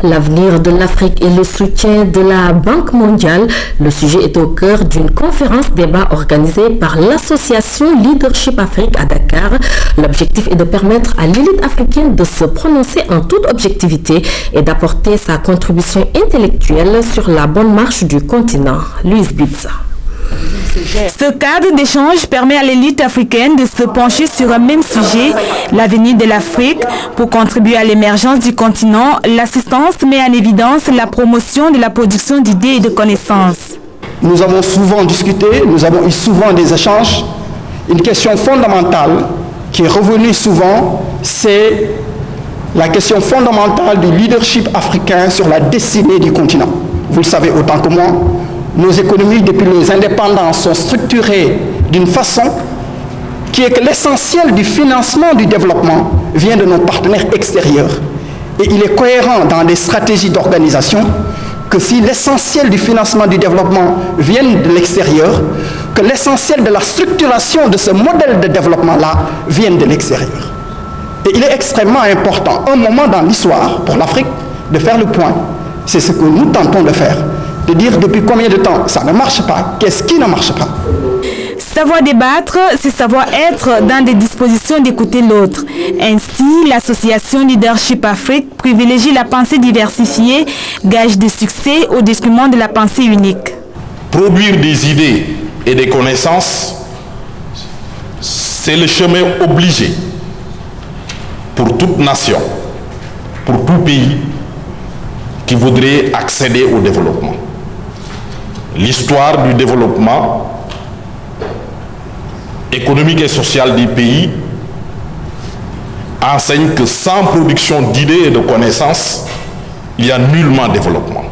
L'avenir de l'Afrique et le soutien de la Banque mondiale, le sujet est au cœur d'une conférence débat organisée par l'association Leadership Afrique à Dakar. L'objectif est de permettre à l'élite africaine de se prononcer en toute objectivité et d'apporter sa contribution intellectuelle sur la bonne marche du continent. Louise Bitsa. Ce cadre d'échange permet à l'élite africaine de se pencher sur un même sujet, l'avenir de l'Afrique. Pour contribuer à l'émergence du continent, l'assistance met en évidence la promotion de la production d'idées et de connaissances. Nous avons souvent discuté, nous avons eu souvent des échanges. Une question fondamentale qui est revenue souvent, c'est la question fondamentale du leadership africain sur la destinée du continent. Vous le savez autant que moi. Nos économies, depuis les indépendances, sont structurées d'une façon qui est que l'essentiel du financement du développement vient de nos partenaires extérieurs. Et il est cohérent dans les stratégies d'organisation que si l'essentiel du financement du développement vient de l'extérieur, que l'essentiel de la structuration de ce modèle de développement-là vienne de l'extérieur. Et il est extrêmement important, un moment dans l'histoire, pour l'Afrique, de faire le point. C'est ce que nous tentons de faire. De dire depuis combien de temps ça ne marche pas, qu'est-ce qui ne marche pas. Savoir débattre, c'est savoir être dans des dispositions d'écouter l'autre. Ainsi, l'association Leadership Afrique privilégie la pensée diversifiée, gage de succès au détriment de la pensée unique. Produire des idées et des connaissances, c'est le chemin obligé pour toute nation, pour tout pays qui voudrait accéder au développement. L'histoire du développement économique et social des pays enseigne que sans production d'idées et de connaissances, il n'y a nullement développement.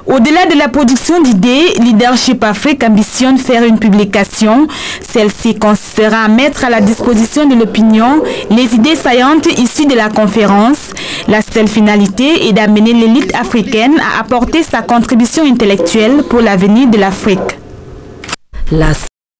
Au-delà de la production d'idées, Leadership Afrique ambitionne faire une publication. Celle-ci consistera à mettre à la disposition de l'opinion les idées saillantes issues de la conférence. La seule finalité est d'amener l'élite africaine à apporter sa contribution intellectuelle pour l'avenir de l'Afrique.